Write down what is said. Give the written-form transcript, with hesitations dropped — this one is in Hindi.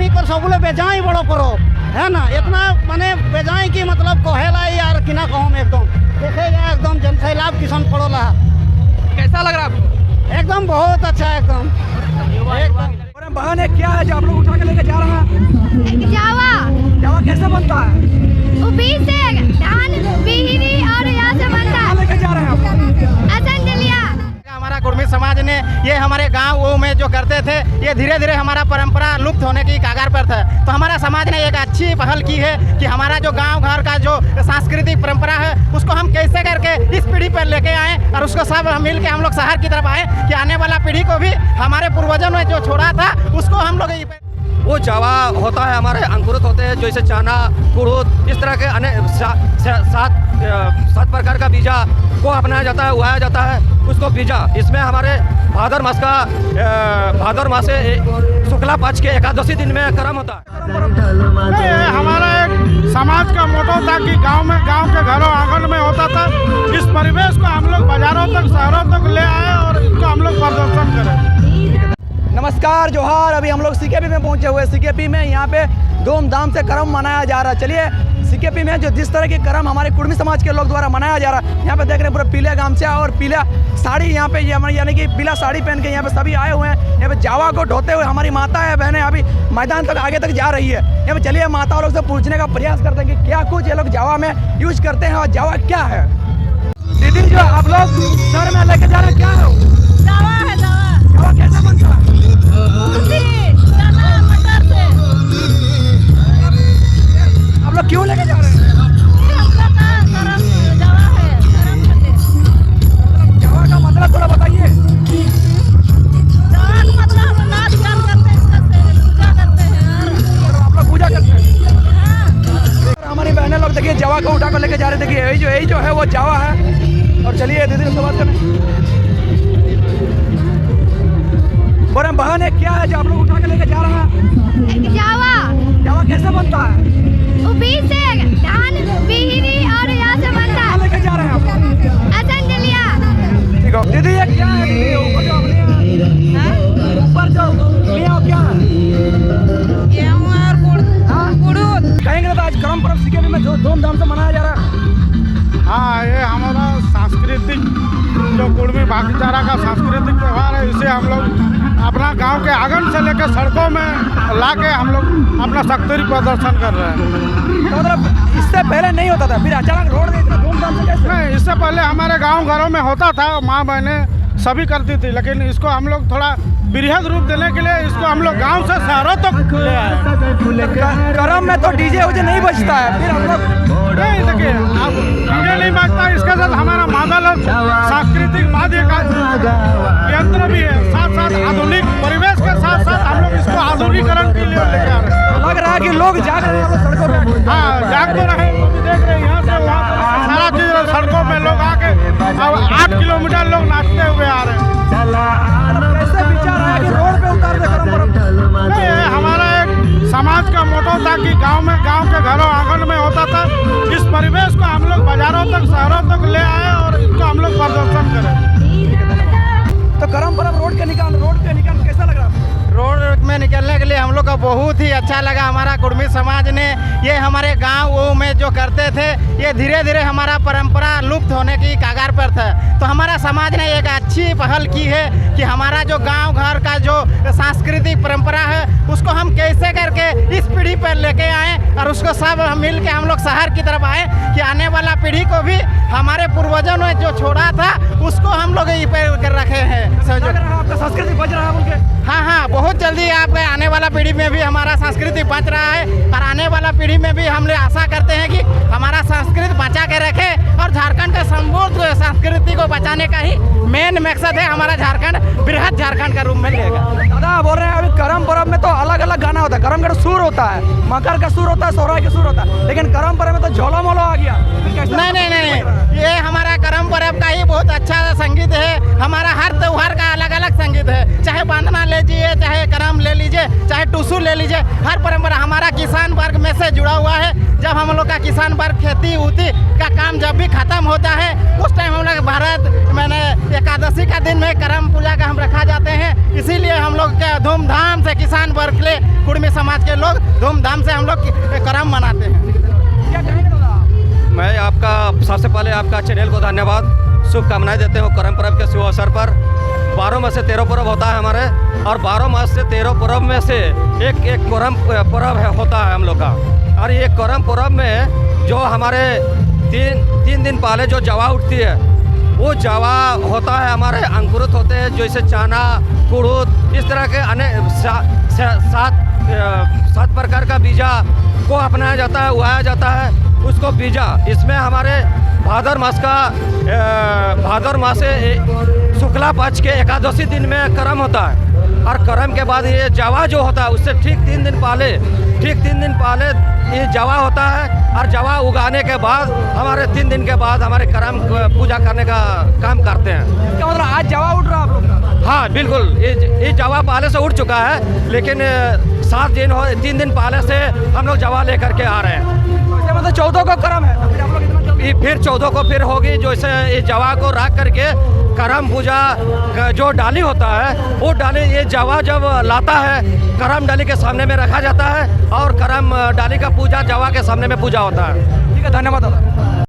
आदमी को सबले बेजाई बड़ो करो है ना, इतना माने बेजाई की मतलब कहेला यार कि ना कहूँ एकदम देखेगा एकदम जनसैलाब किसान पड़ोला। कैसा लग रहा है आपको? एकदम बहुत अच्छा है एकदम। और बहन है क्या है जो आप लोग उठा के लेके जा रहे हैं? जावा। जावा कैसे बनता है? बीज से धान बिहरी और यहाँ से बनता है। लेके जा रहे हैं आप? असन जलिया। हमारा कुर्मी समाज ने ये हमारे गाँव में जो करते थे ये धीरे धीरे हमारा परंपरा लुप्त होने की कगार पर था। तो हमारा समाज ने एक अच्छी पहल की है कि हमारा जो गांव घर का जो सांस्कृतिक परंपरा है उसको हम कैसे करके इस पीढ़ी पर लेके आए और उसको सब मिल के हम लोग शहर की तरफ आए कि आने वाला पीढ़ी को भी हमारे पूर्वजों ने जो छोड़ा था उसको हम लोग वो जावा होता है, हमारे अंकुरित होते हैं जैसे चाना कुड़ूद, इस तरह के अनेक सात प्रकार का बीजा को अपनाया जाता है, उगाया जाता है उसको बीजा। इसमें हमारे भादर मास से शुक्ला पक्ष के एकादशी दिन में कर्म होता है। हमारा एक समाज का मोटो था कि गांव के घरों आंगन में होता था। इस परिवेश को हम लोग बाजारों तक शहरों तक ले आए और इसको हम लोग प्रदर्शन करें। नमस्कार जोहार। अभी हम लोग सीकेपी में पहुंचे हुए। सीकेपी में यहाँ पे धूमधाम से कर्म मनाया जा रहा है। चलिए सीकेपी में जो जिस तरह की कर्म हमारे कुर्मी समाज के लोग द्वारा मनाया जा रहा है, यहाँ पे देख रहे हैं पूरा पीले गामछा और पीला साड़ी, यहाँ पे यानी कि पीला साड़ी पहन के यहाँ पे सभी आए हुए हैं। यहाँ पे जावा को ढोते हुए हमारी माता है बहनें अभी मैदान तक आगे तक जा रही है। यहाँ पे चलिए माताओं लोग से पूछने का प्रयास करते हैं कि क्या कुछ ये लोग जावा में यूज करते हैं और जावा क्या है। दीदी जो आप लोग शहर में लेके जा रहे हैं क्या है? जावा है जावा। जावा कैसे बनता है? आप लोग क्यों लेके जा रहे हैं? जावा का मतलब थोड़ा बताइए। आप लोग पूजा करते हैं? हमारी बहनें लोग देखिए जावा को उठा कर लेके जा रहे हैं। देखिए यही जो है वो जावा है। और चलिए दीदी से बात करें। बोरे बहन है क्या है जो आप लोग उठा के लेके जा रहे हैं? जावा। जावा कैसे बनता है? बीज से धान बिहरी और यहाँ से बनता है। लेके जा रहे हैं आप? असन जलिया। ठीक है दीदी ये क्या है? दीदी ऊपर जो ऊपर जो लिया क्या है? गेहूँ और कुड़ूद। कहेंगे तो आज कर्म पर्व सीकेपी में जो धूमधाम से मनाया जा रहा है। हाँ, ये हमारा सांस्कृतिक जो कुर्मी भाईचारा का सांस्कृतिक त्यौहार है। इसे हम लोग अपना गांव के आंगन से लेकर सड़कों में लाके हम लोग अपना शक्ति प्रदर्शन कर रहे हैं। तो मतलब इससे पहले नहीं होता था, फिर अचानक रोड में इतना धूमधाम से कैसे? नहीं, इससे पहले हमारे गांव घरों में होता था, माँ बहनें सभी करती थी, लेकिन इसको हम लोग थोड़ा बृहद रूप देने के लिए इसको हम लोग गांव से शहरों तक ले आए। कर्म में तो डीजे उजे नहीं बजता है, फिर हम लोग नहीं देखिए अब डीजे नहीं बजता, इसके साथ हमारा मादल और सांस्कृतिक वाद्य का यंत्र भी है। साथ साथ आधुनिक परिवेश के साथ साथ हम लोग इसको आधुनिकीकरण के लिए लेके आ रहे हैं। लग रहा है कि लोग जाग रहे हैं सड़कों पे। हाँ, जाग तो रहे, देख रहे हैं यहाँ से वहाँ सारा चीज सड़कों में लोग आके अब 8 किलोमीटर लोग नाचते हुए आ रहे हैं। कैसे विचार आया कि रोड पे उतार दे कर्म पर्व? नहीं, हमारा एक समाज का मोटो था कि गांव के घरों आंगन में होता था। इस परिवेश को हम लोग बाजारों तक शहरों तक ले आए और इसको हम लोग प्रदर्शन करें। तो कर्म पर्व रोड पे निकाल कैसा लग रहा है? रोड में निकलने के लिए हम लोग को बहुत ही अच्छा लगा। हमारा कुर्मी समाज ने ये हमारे गाँव में जो करते थे ये धीरे धीरे हमारा परंपरा लुप्त होने की कगार पर था। तो हमारा समाज ने एक अच्छी पहल की है कि हमारा जो गांव घर का जो सांस्कृतिक परंपरा है उसको हम कैसे करके इस पीढ़ी पर लेके आए और उसको सब मिल के हम लोग शहर की तरफ आए कि आने वाला पीढ़ी को भी हमारे पूर्वजों ने जो छोड़ा था उसको हम लोग ये पे कर रखे हैं। आपका संस्कृति बच रहा है बोल के? हाँ, बहुत जल्दी आपके आने वाला पीढ़ी में भी हमारा संस्कृति बच रहा है और आने वाला पीढ़ी में भी हम लोग आशा करते हैं कि हमारा संस्कृति बचा के रखे और झारखंड के समृद्ध संस्कृति को बचाने का ही मेन मकसद है। हमारा झारखंड बृहद झारखंड का रूप में लेगा। दादा बोल रहे हैं अभी कर्म पर्व में तो अलग अलग गाना होता है। कर्म का सुर होता है, मकर का सुर होता है, सोहराय का सुर होता है, लेकिन कर्म पर्व में तो झोला मोलो आ गया। नहीं, ये हमारा कर्म पर्व का ही बहुत अच्छा संगीत है। हमारा हर त्योहार का अलग अलग संगीत है, चाहे बांधना ले लीजिए, चाहे करम ले लीजिए, चाहे टूसू ले लीजिए। हर परंपरा हमारा किसान वर्ग में से जुड़ा हुआ है। जब हम लोग का किसान वर्ग खेती उती का काम जब भी खत्म होता है उस टाइम हम लोग एकादशी का दिन में करम पूजा का हम रखा जाते हैं। इसीलिए हम लोग के धूमधाम से किसान वर्ग के कुर्मी समाज के लोग धूमधाम से हम लोग करम मनाते हैं। क्या कहेंगे दादा आप? मैं आपका सबसे पहले आपका चैनल को धन्यवाद, शुभकामनाएं देते हूँ करम पर्व के शुभ अवसर पर। 12 में से 13 पर्व होता है हमारे, और 12 मास से 13 पर्व में से एक करम पर्व होता है हम लोग का। और ये करम पर्व में जो हमारे तीन दिन पहले जो जवा उठती है, वो जवा होता है हमारे अंकुरित होते हैं, जैसे चना, कुड़ूद, इस तरह के अनेक 7 प्रकार का बीजा को अपनाया जाता है, उगाया जाता है उसको बीजा। इसमें हमारे भादर मास से शुक्ला पक्ष के एकादशी दिन में करम होता है, और करम के बाद ये जवा जो होता है उससे ठीक 3 दिन पहले ये जवा होता है। और जवा उगाने के बाद हमारे 3 दिन के बाद हमारे करम पूजा करने का काम करते हैं। क्या मतलब आज जवा उठ रहा है आप लोग का? हाँ बिल्कुल, ये जवा पहले से उठ चुका है, लेकिन 3 दिन पहले से हम लोग जवा लेकर के आ रहे हैं। तो मतलब 14 को करम है, तो फिर आप लोग इतना जल्दी फिर 14 को फिर होगी, जैसे ये जवा को रख करके करम पूजा का जो डाली होता है, वो डाली ये जवा जब लाता है करम डाली के सामने में रखा जाता है, और करम डाली का पूजा जवा के सामने में पूजा होता है। ठीक है, धन्यवाद दादा।